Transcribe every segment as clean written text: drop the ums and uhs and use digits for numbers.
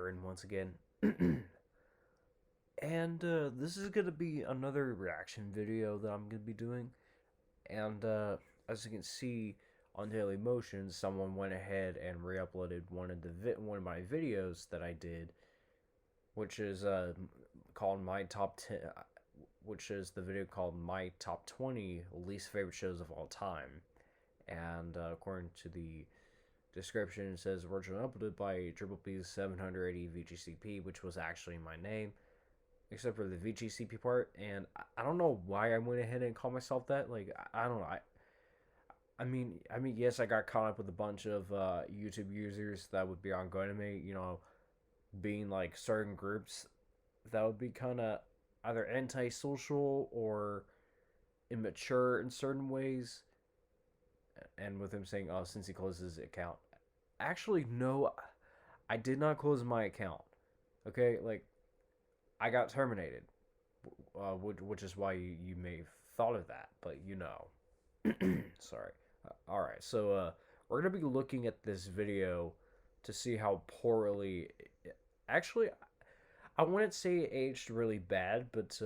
Byron once again. And this is going to be another reaction video that I'm going to be doing. And as you can see on Daily Motion, someone went ahead and re-uploaded one of my videos that I did, which is called My Top 10, which is the video called My Top 20 Least Favorite Shows of All Time. And according to the description, it says originally uploaded by Triple B's 780 VGCP, which was actually my name, except for the VGCP part. And I don't know why I went ahead and called myself that. Like, I don't know. I mean, yes, I got caught up with a bunch of YouTube users that would be ongoing to me. You know, being like certain groups that would be kind of either antisocial or immature in certain ways. And with him saying, "Oh, since he closed his account," actually, no, I did not close my account. Okay, like I got terminated, which is why you may have thought of that, but you know. Sorry. All right, so we're gonna be looking at this video to see how poorly. Actually, I wouldn't say it aged really bad, but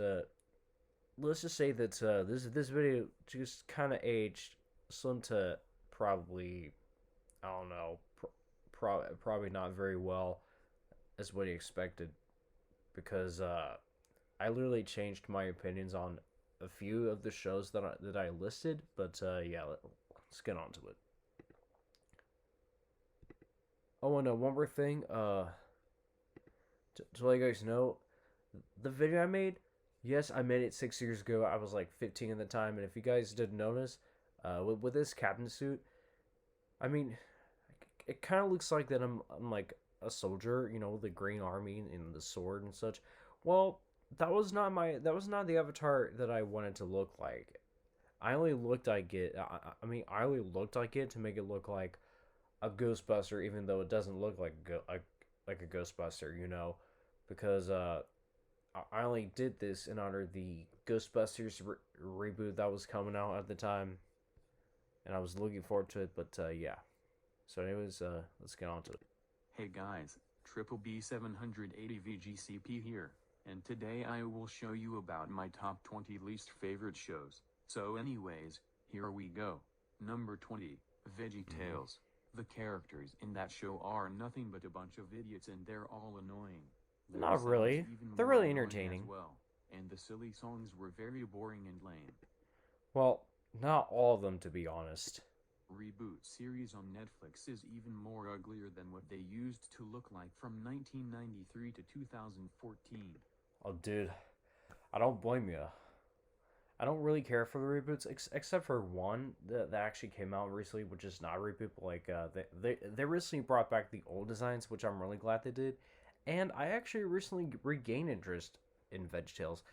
let's just say that this video just kind of aged slim to probably, I don't know, probably not very well as what he expected, because I literally changed my opinions on a few of the shows that I listed. But yeah, let's get on to it. Oh, and one more thing, to let you guys know, the video I made, yes, I made it 6 years ago. I was like 15 at the time, and if you guys didn't notice, with this captain suit, I mean, it kind of looks like that I'm like a soldier, you know, the Green Army and the sword and such. Well, that was not the avatar that I wanted to look like. I only looked like it. I only looked like it to make it look like a Ghostbuster, even though it doesn't look like a Ghostbuster, you know, because I only did this in honor of the Ghostbusters reboot that was coming out at the time, and I was looking forward to it. But yeah. So anyways, let's get on to it. Hey guys, Triple B 780 VGCP here, and today I will show you about my top 20 least favorite shows. So anyways, here we go. Number 20, VeggieTales. The characters in that show are nothing but a bunch of idiots, and they're all annoying. Their Not sounds really. even They're more really annoying entertaining. as well, and the silly songs were very boring and lame. Well, not all of them, to be honest. Reboot series on Netflix is even more uglier than what they used to look like from 1993 to 2014. Oh, dude, I don't blame you. I don't really care for the reboots, except for one that actually came out recently, which is not a reboot, but like they recently brought back the old designs, which I'm really glad they did, and I actually recently regained interest in VeggieTales,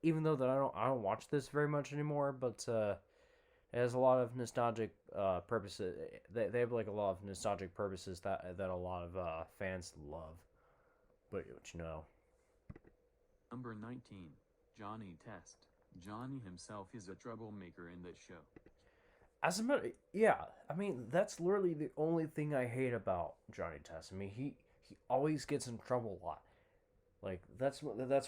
even though that I don't watch this very much anymore, but it has a lot of nostalgic purposes. They have like a lot of nostalgic purposes that a lot of fans love, but you know. Number 19, Johnny Test. Johnny himself is a troublemaker in this show. As a matter, yeah, I mean that's literally the only thing I hate about Johnny Test. I mean he always gets in trouble a lot. Like that's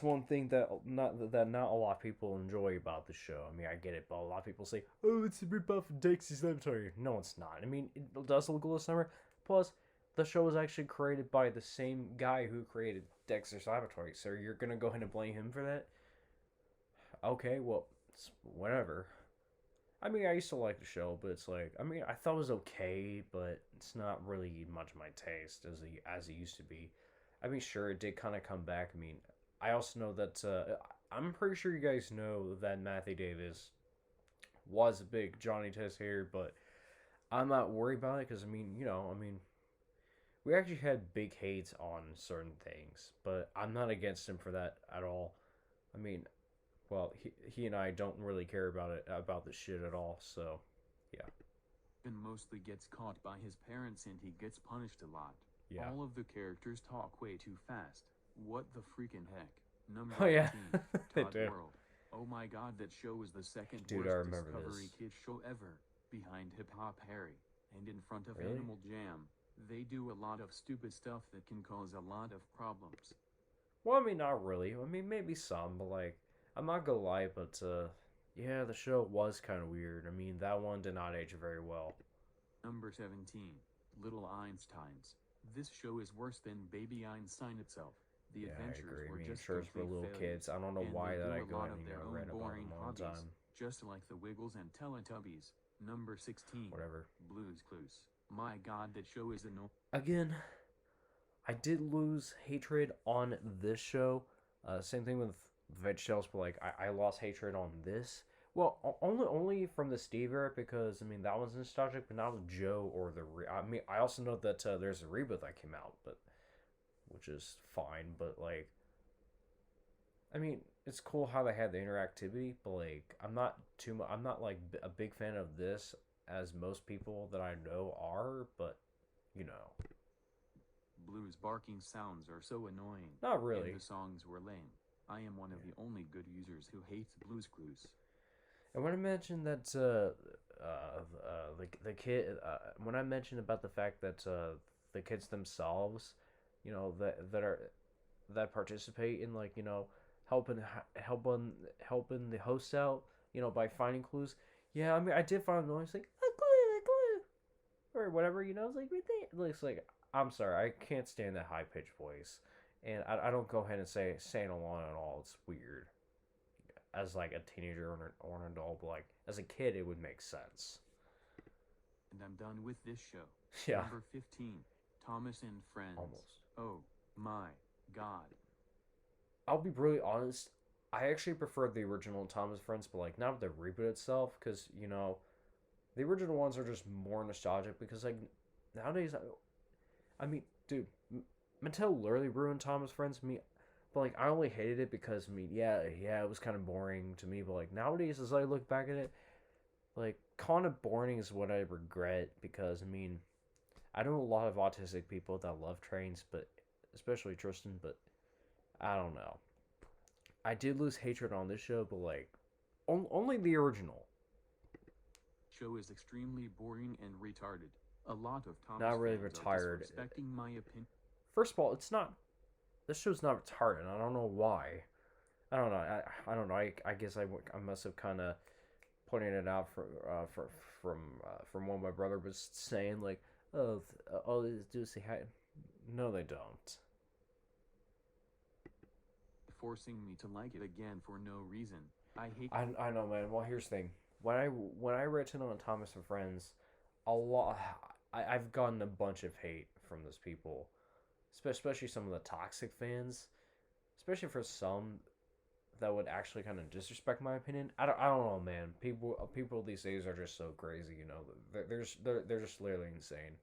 one thing that not a lot of people enjoy about the show. I mean I get it, but a lot of people say, "Oh, it's a ripoff of Dexter's Laboratory." No, it's not. I mean it does look a little similar. Plus, the show was actually created by the same guy who created Dexter's Laboratory. So you're gonna go ahead and blame him for that? Okay, well, it's whatever. I mean, I used to like the show, but it's like, I mean, I thought it was okay, but it's not really much my taste as it used to be. I mean, sure, it did kind of come back. I mean, I also know that I'm pretty sure you guys know that Matthew Davis was a big Johnny Test hater, but I'm not worried about it because I mean, you know, I mean, we actually had big hates on certain things, but I'm not against him for that at all. I mean, well, he and I don't really care about the shit at all. So, yeah, Ben mostly gets caught by his parents and he gets punished a lot. yeah. All of the characters talk way too fast. What the freaking heck? Number Oh yeah, 18, they Todd do. World. Oh my god, that show is the second Dude, I worst remember Discovery this. Kids show ever, behind Hip Hop Harry, and in front of Really? Animal Jam. They do a lot of stupid stuff that can cause a lot of problems. Well, I mean, not really. I mean, maybe some, but like, I'm not gonna lie, but yeah, the show was kind of weird. I mean, that one did not age very well. Number 17. Little Einsteins. This show is worse than Baby Einstein itself. The Yeah, I adventures agree. I were mean, just sure, it's for complete little failures, kids. I don't know and why they that do I a go lot ahead of and their read own about boring them all the hobbies, time. just like the Wiggles and Teletubbies. Number 16. Whatever. Blue's Clues. My god, that show is annoying. Again, I did lose hatred on this show. Same thing with VeggieTales, but like I lost hatred on this. Well, only from the Steve era because I mean that one's nostalgic, but not with Joe or the. I mean, I also know that there's a reboot that came out, but which is fine. But like, I mean, it's cool how they had the interactivity, but like, I'm not too much. I'm not like a big fan of this as most people that I know are, but you know, Blue's barking sounds are so annoying, not really. and the songs were lame. I am one of the only good users who hates Blue's Clues. And when I mentioned that the kid, when I mentioned about the fact that the kids themselves, you know, that participate in like helping the host out, you know, by finding clues. Yeah, I mean, I did find noise like a clue, or whatever, you know. It's like right there. It's like I'm sorry, I can't stand that high pitched voice, and I don't go ahead and say it along at all. It's weird as like a teenager or an adult, but like as a kid, it would make sense. And I'm done with this show. Yeah, Number 15. Thomas and Friends. almost. Oh my god. I'll be really honest. I actually prefer the original Thomas Friends, but like not the reboot itself, because you know, the original ones are just more nostalgic. Because like nowadays, I mean, dude, Mattel literally ruined Thomas Friends. Me, but like I only hated it because I mean, yeah, it was kind of boring to me. But like nowadays, as I look back at it, like kind of boring is what I regret because I mean, I know a lot of autistic people that love trains, but especially Tristan. But I don't know. I did lose hatred on this show, but like only the original. Show is extremely boring and retarded. A lot of Thomas Not really fans are retired. disrespecting my opinion. First of all, it's not. This show's not retarded. I don't know why. I don't know. I don't know. I guess I must have kind of pointed it out from what my brother was saying. Like, oh, all they do is say hi. No, they don't. Forcing me to like it again for no reason. I hate. I know, man. Well, here's the thing. When I written on Thomas and Friends, a lot. I've gotten a bunch of hate from those people, especially some of the toxic fans, especially for some that would actually kind of disrespect my opinion. I don't know, man. People these days are just so crazy. You know, they're just literally insane.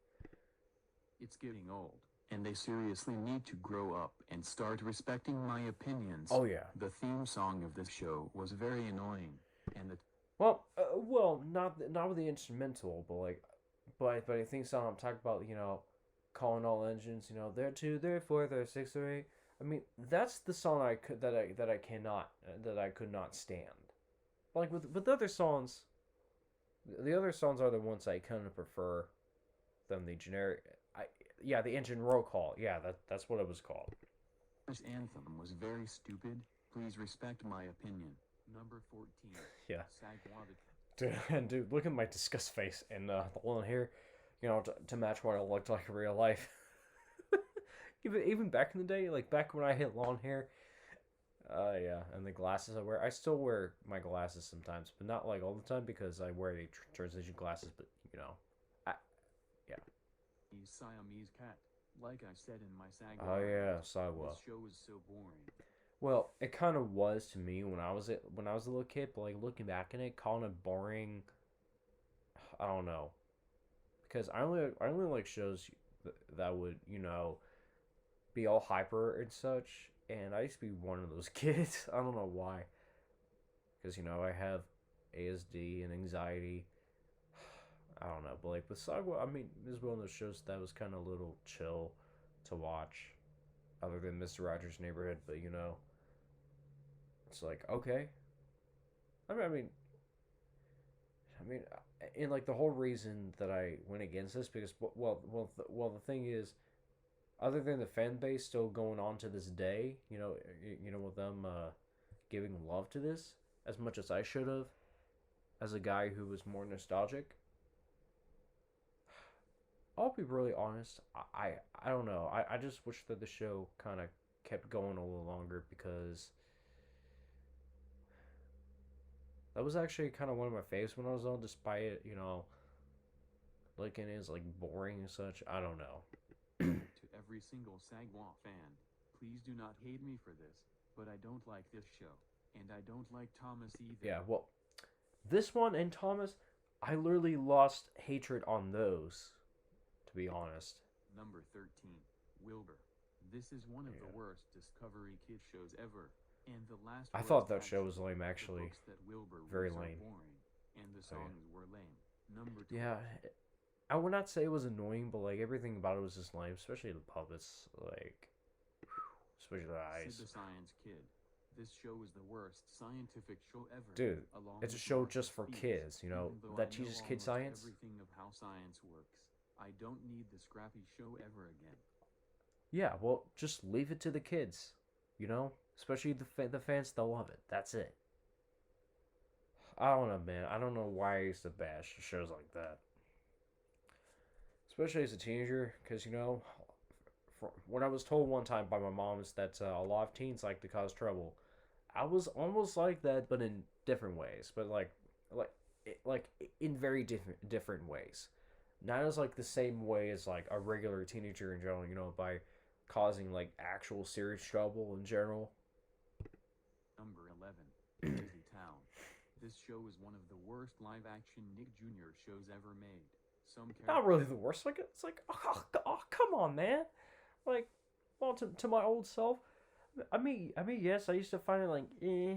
It's getting old, and they seriously need to grow up and start respecting my opinions. Oh yeah. The theme song of this show was very annoying, and the Well, not with the instrumental, but like, but I think song I'm talking about, you know, calling all engines, you know, there 2, there 4, there 6, there 8. I mean, that's the song that I could not stand. Like with the other songs, the other songs are the ones I kind of prefer than the generic. Yeah, the engine roll call. Yeah, that's what it was called. British anthem was very stupid. Please respect my opinion. Number 14. Yeah. Saguaro. Dude, look at my disgust face and the long hair, you know, to match what I looked like in real life. even back in the day, like back when I had long hair. Yeah, and the glasses I wear. I still wear my glasses sometimes, but not like all the time because I wear the transition glasses. But you know, yeah. Siamese cat. Like I said in my Oh Saguaro. yeah, Saguaro. This show is so boring. Well, it kind of was to me when I was a little kid, but like looking back in it, calling it boring, I don't know, because I only like shows that would be all hyper and such, and I used to be one of those kids. I don't know why, because I have ASD and anxiety. I don't know, but like with Saguaro, I mean, this is one of those shows that was kind of a little chill to watch, other than Mr. Rogers' Neighborhood, but it's like, okay. I mean, I mean, and like the whole reason that I went against this because the thing is, other than the fan base still going on to this day, with them giving love to this as much as I should have, as a guy who was more nostalgic. I'll be really honest. I don't know. I just wish that the show kind of kept going a little longer because that was actually kind of one of my faves when I was on, despite it, looking is like boring and such. I don't know. To every single Saguaro fan, please do not hate me for this, but I don't like this show, and I don't like Thomas either. Yeah, well, this one and Thomas, I literally lost hatred on those, to be honest. Number 13, Wilbur. This is one of the worst Discovery Kids shows ever. And the last I thought that show was lame, actually. Very lame. Boring, and the songs were lame. Number 12. Yeah, I would not say it was annoying, but like everything about it was just lame, especially the puppets, like, especially the eyes. Sid the Science Kid. This show is the worst scientific show ever. Dude, it's a show just for kids, that teaches kid science. Everything of how science works. I don't need the scrappy show ever again. Yeah, well, just leave it to the kids, especially the fans. They'll love it. That's it. I don't know, man. I don't know why I used to bash shows like that, especially as a teenager, because what I was told one time by my mom is that a lot of teens like to cause trouble. I was almost like that, but in different ways. But like in very different ways. Not as like the same way as like a regular teenager in general. By causing like actual serious trouble in general. Number 11, Lazytown. This show is one of the worst live-action Nick Jr. shows ever made. Not really the worst. Like it's like, oh, come on, man. Like, well, to my old self, I mean, yes, I used to find it like, eh.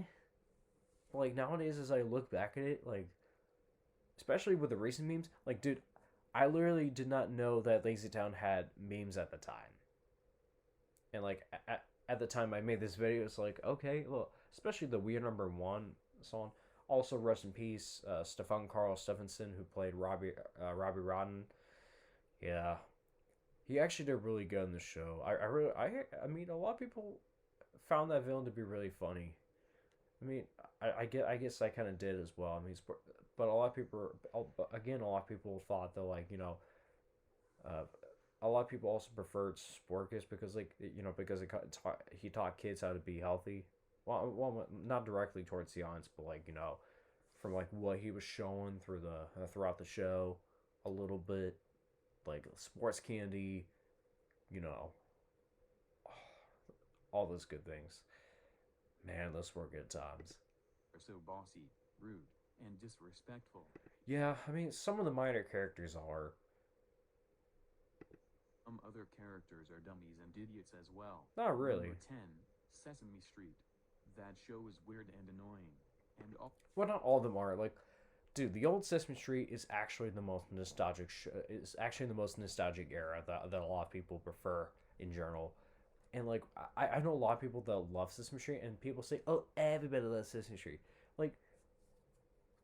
But like nowadays, as I look back at it, like, especially with the recent memes, like, dude, I literally did not know that Lazytown had memes at the time. And like at the time I made this video, it's like, okay, well, especially the We Are Number One song. Also, rest in peace, Stefan Carl Stephenson, who played Robbie Rodden. Yeah, he actually did really good in the show. I mean, a lot of people found that villain to be really funny. I mean, I guess I kind of did as well. I mean, but a lot of people, again, a lot of people thought that like a lot of people also preferred Sporkus because because he taught kids how to be healthy. Well, not directly towards the audience, but like from like what he was showing throughout the show, a little bit, like sports candy, all those good things. Man, those were good times. They're so bossy, rude, and disrespectful. Yeah, I mean, some of the minor characters are. Some other characters are dummies and idiots as well. Not really. Number 10, Sesame Street. That show is weird and annoying. Well, not all of them are. Like, dude, the old Sesame Street is actually the most nostalgic era that a lot of people prefer in general. And like, I know a lot of people that love Sesame Street, and people say, "Oh, everybody loves Sesame Street." Like,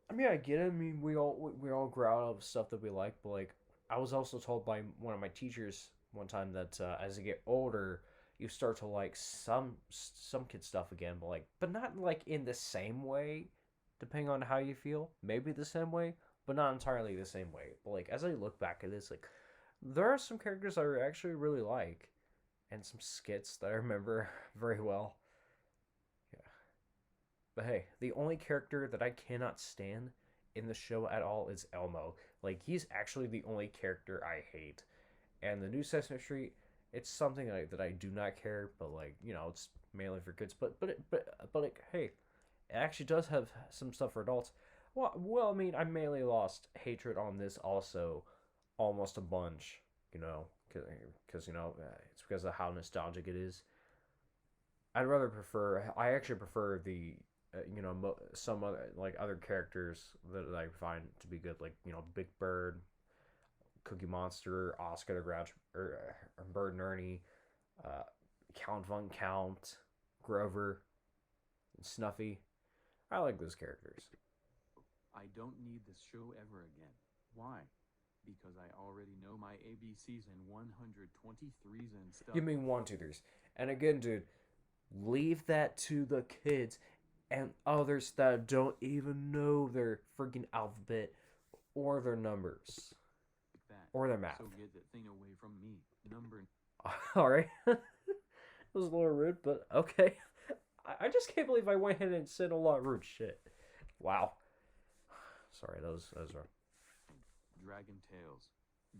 I mean, I get it. I mean, we all grow out of stuff that we like, but like, I was also told by one of my teachers one time that as you get older, you start to like some kid stuff again, but not like in the same way, depending on how you feel. Maybe the same way, but not entirely the same way. But like as I look back at this, like there are some characters I actually really like, and some skits that I remember very well. Yeah. But hey, the only character that I cannot stand in the show at all is Elmo. Like he's actually the only character I hate. And the new Sesame Street, it's something that I do not care, but like it's mainly for kids. But like hey, it actually does have some stuff for adults. Well, I mean, I mainly lost hatred on this also, almost a bunch, because it's because of how nostalgic it is. I actually prefer the some other characters that I find to be good, like Big Bird, Cookie Monster, Oscar the Grouch, or Bert and Ernie, Count Von Count, Grover, and Snuffy. I like those characters. I don't need this show ever again. Why? Because I already know my ABCs and 123s and You stuff. mean one, two, threes. And again, dude, leave that to the kids and others that don't even know their freaking alphabet or their numbers Like that. or their math. So get that thing away from me. Number All right. It was a little rude, but okay. I just can't believe I went ahead and said a lot of rude shit. Wow. Sorry, that was wrong. Dragon Tales.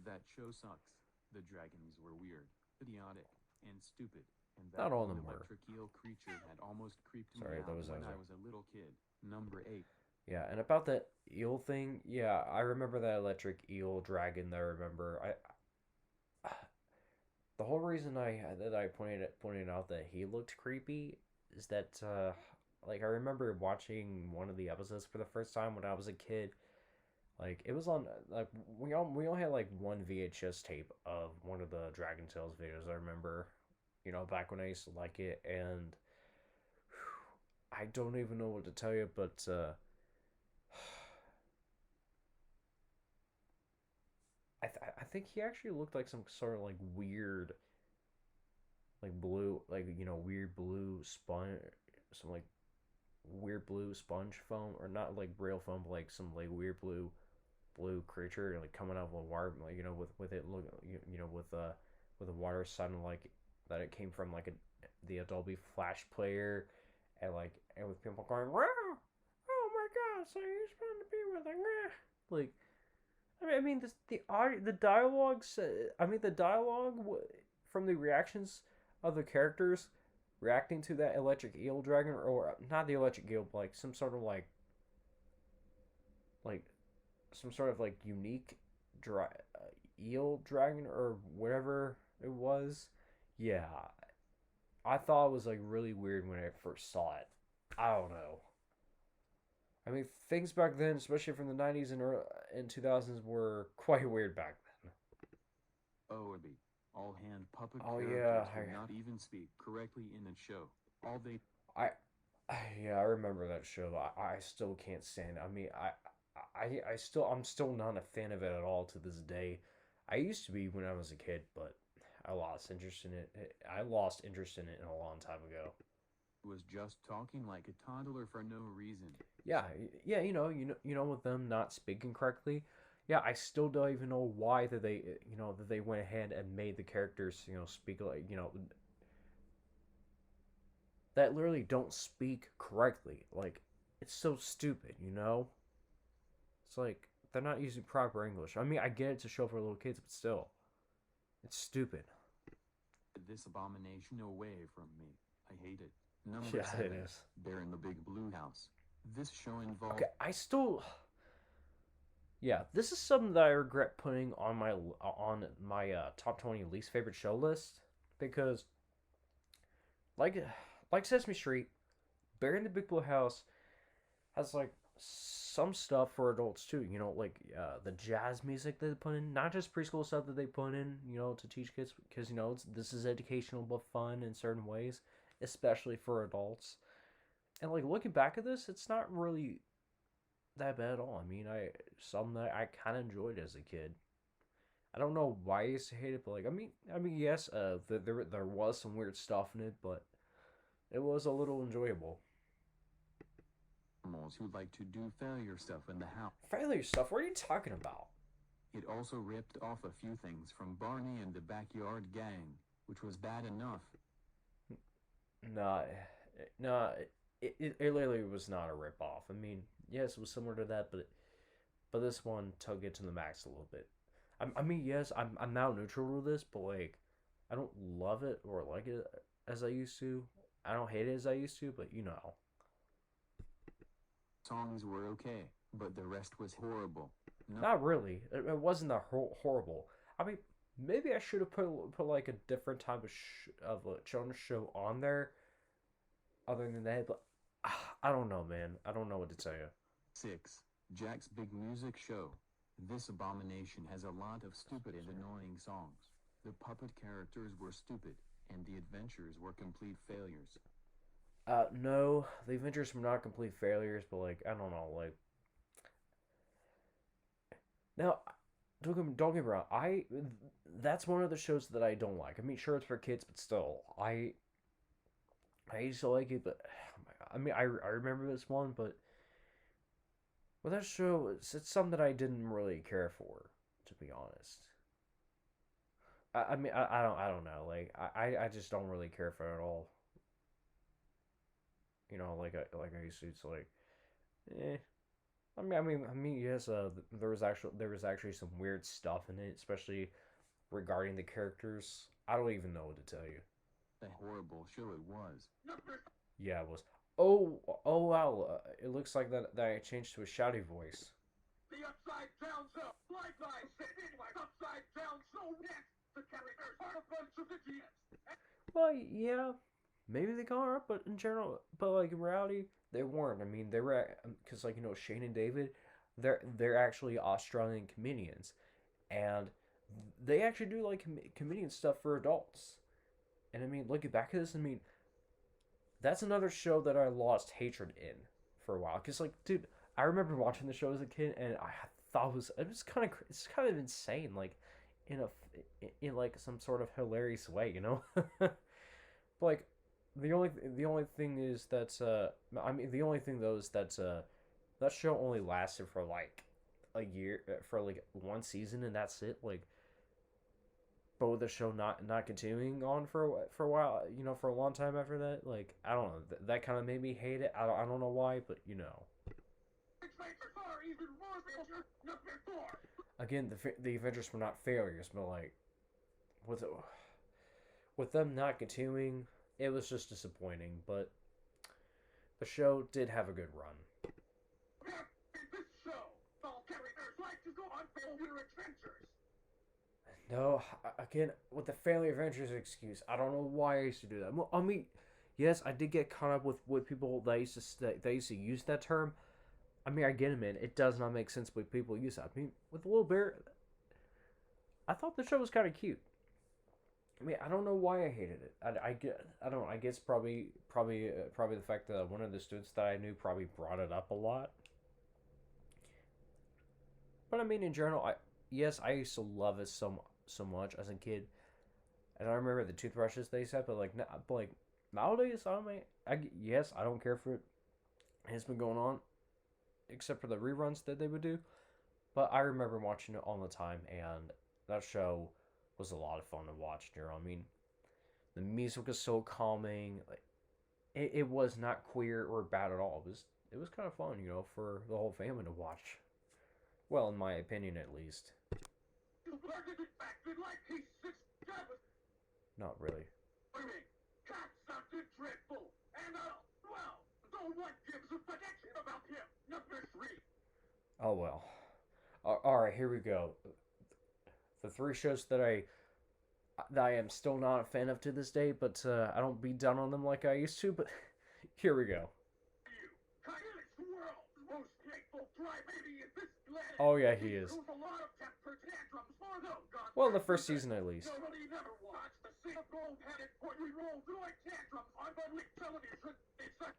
That show sucks. The dragons were weird, idiotic, and stupid. And Not that all of blue them were. electric eel creature had almost creeped me Sorry, out when that I was was a little kid. Number 8. Yeah, and about that eel thing, yeah, I remember that electric eel dragon that I remember. The whole reason I pointed out that he looked creepy is that like I remember watching one of the episodes for the first time when I was a kid. Like it was on like we all had like one VHS tape of one of the Dragon Tales videos. I remember, back when I used to like it, and I don't even know what to tell you, but I think he actually looked like some sort of like weird like blue like weird blue sponge, some like weird blue sponge foam, or not like real foam, but like some like weird blue creature like coming out of the water, like with it look with the water sounding like that it came from like the Adobe Flash player, and with people going wow, oh my god, so he's fun to be with it, like I mean this the audio the dialogues I mean the dialogue from the reactions of the characters reacting to that electric eel dragon, or not the electric eel, but like some sort of like some sort of like unique dra- eel dragon or whatever it was. Yeah, I thought it was like really weird when I first saw it. I don't know. I mean, things back then, especially from the '90s and 2000s, were quite weird back then. Oaby. All hand puppet Oh yeah, characters could not even speak correctly in the show. All they I yeah, I remember that show. I still can't stand it. I mean, I'm still not a fan of it at all to this day. I used to be when I was a kid, but I lost interest in it. I lost interest in it a long time ago. was just talking like a toddler for no reason. Yeah, yeah, with them not speaking correctly. Yeah, I still don't even know why that they went ahead and made the characters, speak like, that literally don't speak correctly. Like, it's so stupid. It's like they're not using proper English. I mean, I get it's a show for little kids, but still, it's stupid. This abomination away from me. I hate it. Number Yeah, it 7. is. Bear in the Big Blue House. This show involved Okay, I still, yeah, this is something that I regret putting on my top 20 least favorite show list, because like like Sesame Street, Bear in the Big Blue House has like some stuff for adults too. Like the jazz music that they put in, not just preschool stuff that they put in. To teach kids, because this is educational but fun in certain ways, especially for adults. And like looking back at this, it's not really that bad at all. I mean, something that I kind of enjoyed as a kid. I don't know why I used to hate it, but like I mean, yes, there was some weird stuff in it, but it was a little enjoyable. animals who like to do failure stuff in the house. Failure stuff. What are you talking about? It also ripped off a few things from Barney and the Backyard Gang, which was bad enough. Nah, nah. It literally was not a rip off. I mean, yes, it was similar to that, but this one took it to the max a little bit. I mean, yes, I'm now neutral to this, but like, I don't love it or like it as I used to. I don't hate it as I used to, but Songs were okay, but the rest was horrible. No. not really. It wasn't that horrible. I mean, maybe I should have put like a different type of a children's show on there, other than that. But I don't know, man. I don't know what to tell you. 6. Jack's Big Music Show. This abomination has a lot of stupid and annoying songs. The puppet characters were stupid, and the adventures were complete failures. No, the Avengers were not complete failures, but like I don't know, like Now, don't get me wrong. That's one of the shows that I don't like. I mean, sure it's for kids, but still, I used to like it, but oh my god. I mean, I remember this one, but that show it's something that I didn't really care for, to be honest. I mean, I don't know. Like, I just don't really care for it at all. You know, like I used to. It's like, eh. Yes. There was actually some weird stuff in it, especially regarding the characters. I don't even know what to tell you. A horrible show it was. Yeah, it was. Oh wow! It looks like that I changed to a shouty voice. The upside down show, like I said, anyway, upside down show next. The characters are a bunch of idiots. Well, yeah, maybe they are, but in general, but like in reality, they weren't. I mean, they were because like Shane and David, they're actually Australian comedians, and they actually do like comedian stuff for adults. And I mean, looking back at this, I mean, that's another show that I lost hatred in for a while. Cause like, dude, I remember watching the show as a kid, and I thought it was kind of it's kind of insane, like in a in like some sort of hilarious way, you know. But like the only thing is that I mean the only thing though is that that show only lasted for like a year for like one season, and that's it. Like, but with the show not continuing on for a while, for a long time after that, like I don't know, that kind of made me hate it. I don't know why, but again, the Avengers were not failures, but like with with them not continuing, it was just disappointing. But the show did have a good run. No, again, with the family adventures excuse, I don't know why I used to do that. Well, I mean, yes, I did get caught up with people that used to use that term. I mean, I get it, man. It does not make sense when people use it. I mean, with Little Bear, I thought the show was kind of cute. I mean, I don't know why I hated it. I don't know. I guess probably the fact that one of the students that I knew probably brought it up a lot. But I mean, in general, yes, I used to love it so much as a kid, and I remember the toothbrushes they said. But like nowadays, I mean, yes, I don't care for it. It's been going on, except for the reruns that they would do. But I remember watching it all the time, and that show was a lot of fun to watch. I mean, the music was so calming. Like, it was not queer or bad at all. It was kind of fun, for the whole family to watch. Well, in my opinion, at least. Not really. Oh well. All right, here we go. The three shows that I am still not a fan of to this day, but I don't beat down on them like I used to. But here we go. Oh yeah, he is. Well, the first season at least.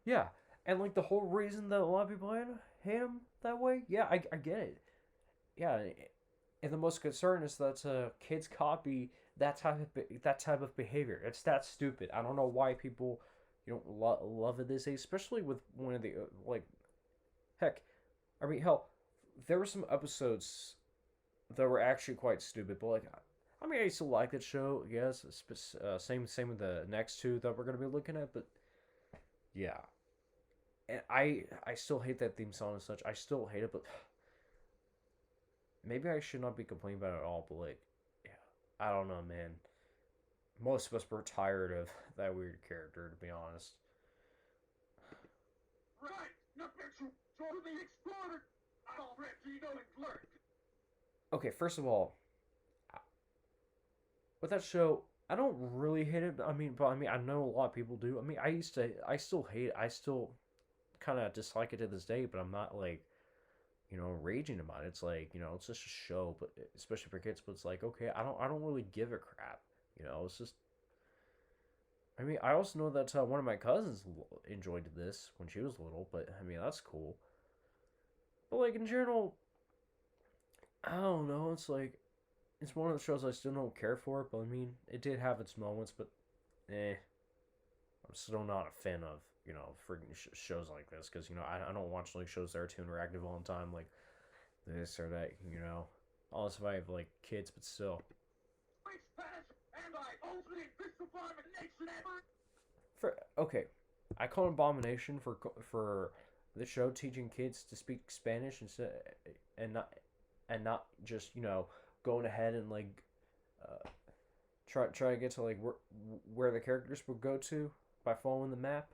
Yeah, and like the whole reason that a lot of people hate him that way, yeah, I get it. Yeah, and the most concern is that kids copy that type of behavior. It's that stupid. I don't know why people love it this age, especially with one of the like, heck, I mean hell, there were some episodes that were actually quite stupid, but like, I mean, I used to like that show. Yes, same with the next two that we're gonna be looking at, but yeah, and I still hate that theme song and such. I still hate it, but maybe I should not be complaining about it at all. But like, yeah, I don't know, man. Most of us were tired of that weird character, to be honest. Right, now you Dora the Explorer. I already know it learned. Okay, first of all, with that show, I don't really hate it. But I know a lot of people do. I mean, I still hate it. I still kind of dislike it to this day. But I'm not like, raging about it. It's like, it's just a show, but especially for kids. But it's like, okay, I don't really give a crap. It's just. I mean, I also know that one of my cousins enjoyed this when she was little. But I mean, that's cool. But like in general, I don't know. It's like it's one of the shows I still don't care for, but I mean, it did have its moments, but I'm still not a fan of freaking shows like this because I don't watch like shows that are too interactive all the time, like this or that. Unless if I have like kids, but still. Speak Spanish, and I only this abomination ever. For okay, I call it abomination for the show teaching kids to speak Spanish instead and not just going ahead and like uh, try to get to like where the characters would go to by following the map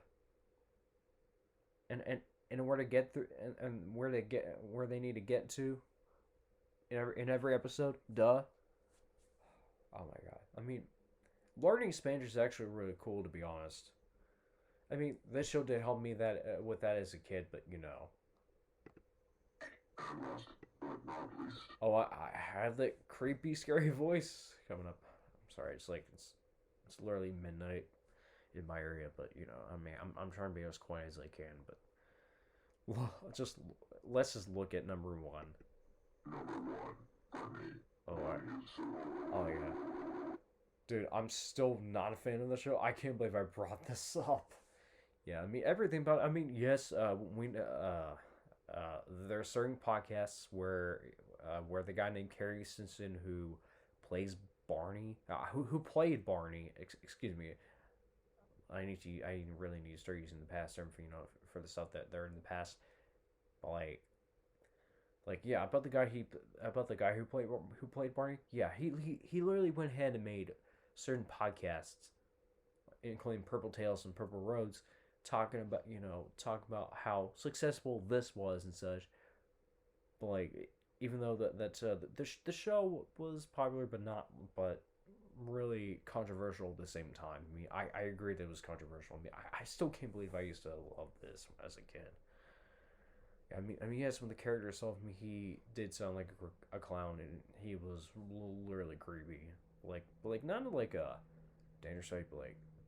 and where to get through and where they need to get to in every episode. Duh. Oh my god. I mean, learning Spanish is actually really cool to be honest. I mean, this show did help me with that as a kid, but Oh, I have that creepy, scary voice coming up. I'm sorry. It's literally midnight in my area, but I mean, I'm trying to be as quiet as I can, but just let's just look at number one. Oh, oh yeah, dude, I'm still not a fan of the show. I can't believe I brought this up. Yeah, I mean everything about. I mean, yes, there are certain podcasts where the guy named Carrie Simpson who plays Barney, who played Barney. Excuse me. I really need to start using the past term for the stuff that they're in the past. But like yeah, about the guy who played Barney. Yeah, he literally went ahead and made certain podcasts, including Purple Tales and Purple Roads, talking about how successful this was and such. But like, even though the show was popular, but really controversial at the same time. I mean, I agree that it was controversial. I mean, I still can't believe I used to love this as a kid. I mean, yes, when the character itself, I mean, he did sound like a clown, and he was literally creepy. But not like a dangerous type, but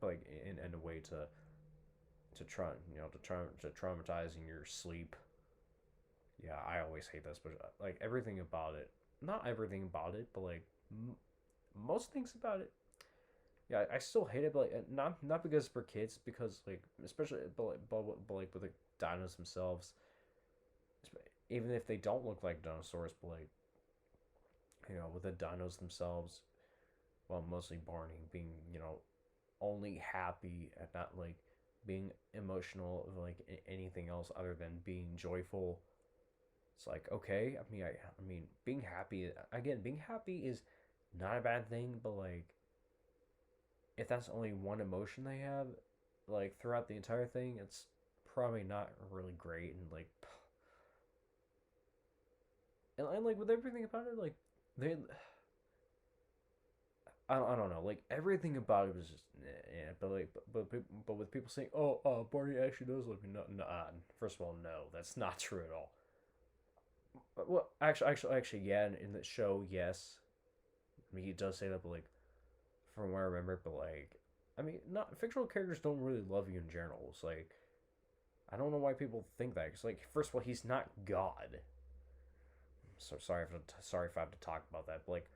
like in a way to try, to traumatize in your sleep. Yeah, I always hate this, but like everything about it, not everything about it, but like most things about it. Yeah, I still hate it, but like not because for kids, because like especially but like with the dinos themselves, even if they don't look like dinosaurs, but like with the dinos themselves, well, mostly Barney being only happy and not like being emotional of like anything else other than being joyful. It's like okay, I mean being happy is not a bad thing, but like if that's only one emotion they have like throughout the entire thing, it's probably not really great. And like and like with everything about it, like they I don't know, like everything about it was just yeah, but like but with people saying, "Oh, Barney actually does love me," no, no, first of all, no, that's not true at all. Well, actually, yeah, in the show, yes, I mean he does say that, but like from what I remember, but like I mean, not fictional characters don't really love you in general. It's like I don't know why people think that. Cause like first of all, he's not God. So sorry if I have to talk about that. But like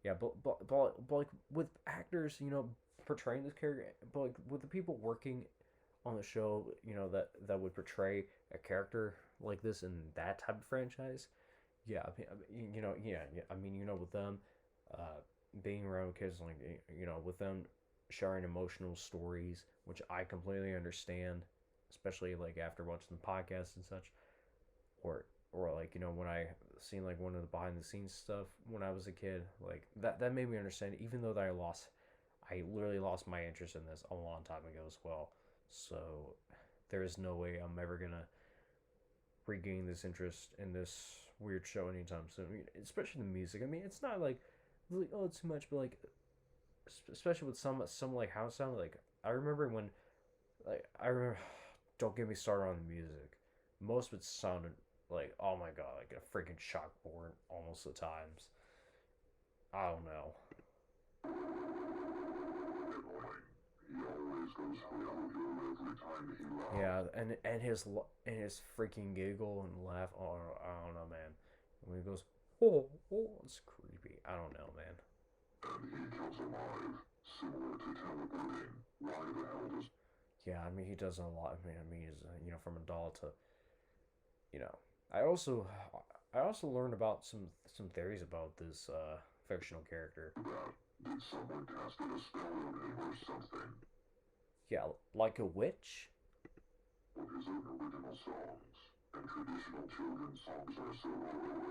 yeah, but like with actors, portraying this character, but like with the people working on the show, that would portray a character like this in that type of franchise. Yeah, yeah. I mean, with them, uh, being around kids, like with them sharing emotional stories, which I completely understand, especially like after watching the podcast and such, or like when I seen like one of the behind the scenes stuff when I was a kid, like that made me understand. Even though that I literally lost my interest in this a long time ago as well. So there is no way I'm ever gonna regain this interest in this weird show anytime soon. I mean, especially the music. I mean, it's not like oh it's too much, but like especially with some like house sound. Like I remember when like I remember. Don't get me started on the music. Most of it sounded like oh my god, like a freaking chalkboard almost at times. I don't know. Yeah, and his freaking giggle and laugh. Oh, I don't know, man. When he goes, It's creepy. I don't know, man. And he comes alive, similar to teleporting. Why the hell does... Yeah, I mean he does a lot. He's from a doll to, you know. I also, I also learned about some theories about this fictional character. that? Did someone casted a spell on him or something? Yeah, like a witch. But his own original songs and traditional children's songs are so annoying.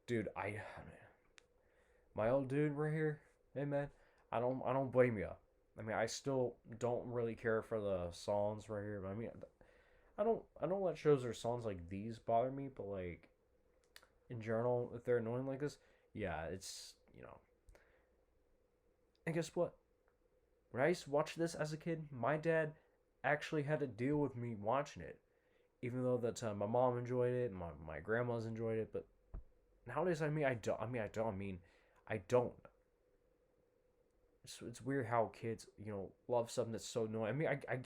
Dude, my old dude right here. Hey man, I don't blame you. I mean, I still don't really care for the songs right here, but I mean, I don't let shows or songs like these bother me, but like in general, if they're annoying like this, yeah, it's And guess what? When I used to watch this as a kid, my dad actually had to deal with me watching it, even though that my mom enjoyed it, and my grandma's enjoyed it, but nowadays, I don't. It's weird how kids, love something that's so annoying. I,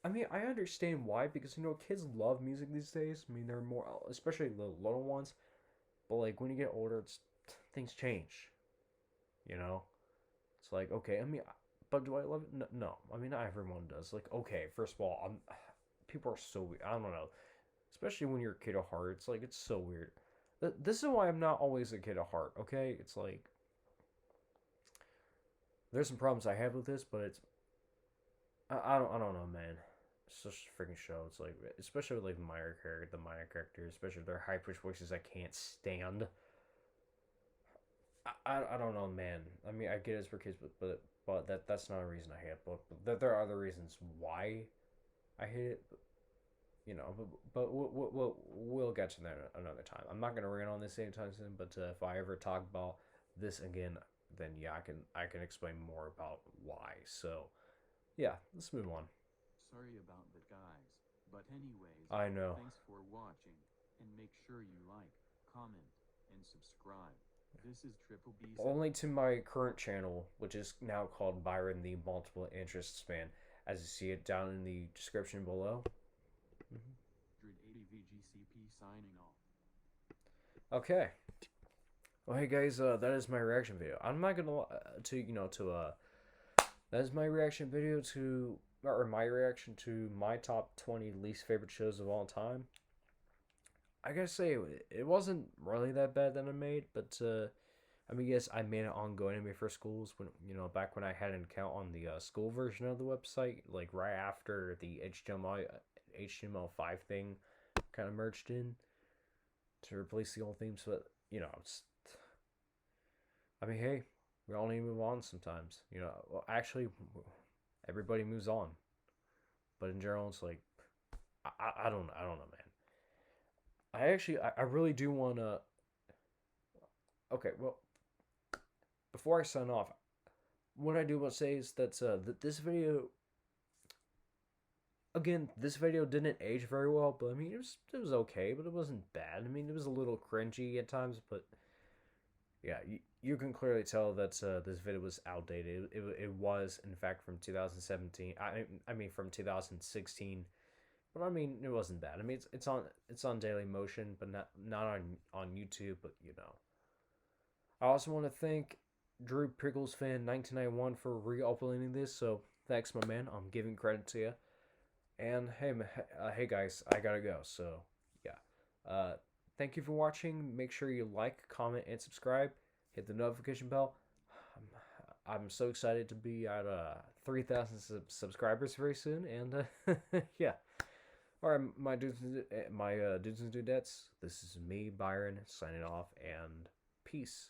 I understand why because kids love music these days. I mean, they're more, especially the little ones. But like when you get older, things change. You know, it's like okay. I mean, but do I love it? No, no. I mean, not everyone does. Like okay, first of all, people are so weird. I don't know, especially when you're a kid at heart. It's like it's so weird. This is why I'm not always a kid at heart. Okay, it's like there's some problems I have with this, but it's I don't know, man. It's such a freaking show. It's like especially with like the minor characters, especially their high pitched voices, I can't stand. I don't know, man. I mean, I get it's for kids, but that's not a reason I hate it. But there are other reasons why I hate it. But we'll get to that another time. I'm not gonna rant on this anytime soon. But if I ever talk about this again, then yeah, I can explain more about why. So yeah, let's move on. Sorry about that, guys. But anyways, I know. thanks for watching, and make sure you like, comment, and subscribe. This is Triple B. Only to my current channel, which is now called Byron the Multiple Interests Man, as you see it down in the description below. 180 VGCP signing off. Okay. Well, hey guys, that is my reaction video. I'm not gonna that is my reaction video to or my reaction to my top 20 least favorite shows of all time. I gotta say it wasn't really that bad that I made, but I mean, yes, I made it on Go Anime for Schools when back when I had an account on the school version of the website, like right after the HTML5 thing kind of merged in to replace the old themes. But I mean, hey, we all need to move on sometimes. Well, actually, everybody moves on, but in general, it's like I don't know, man. I really do want to. Okay, well, before I sign off, what I do want to say is that this video. Again, this video didn't age very well, but I mean it was okay, but it wasn't bad. I mean it was a little cringy at times, but yeah, you can clearly tell that this video was outdated. It was in fact from 2017. I mean from 2016. But I mean, it wasn't bad. I mean, it's on Daily Motion, but not on YouTube. But I also want to thank Drew Prickles fan 1991 for re-uploading this. So thanks, my man. I'm giving credit to you. And hey guys, I gotta go. So yeah, thank you for watching. Make sure you like, comment, and subscribe. Hit the notification bell. I'm so excited to be at 3,000 subscribers very soon. And yeah. All right, my dudes and dudettes, this is me, Byron, signing off, and peace.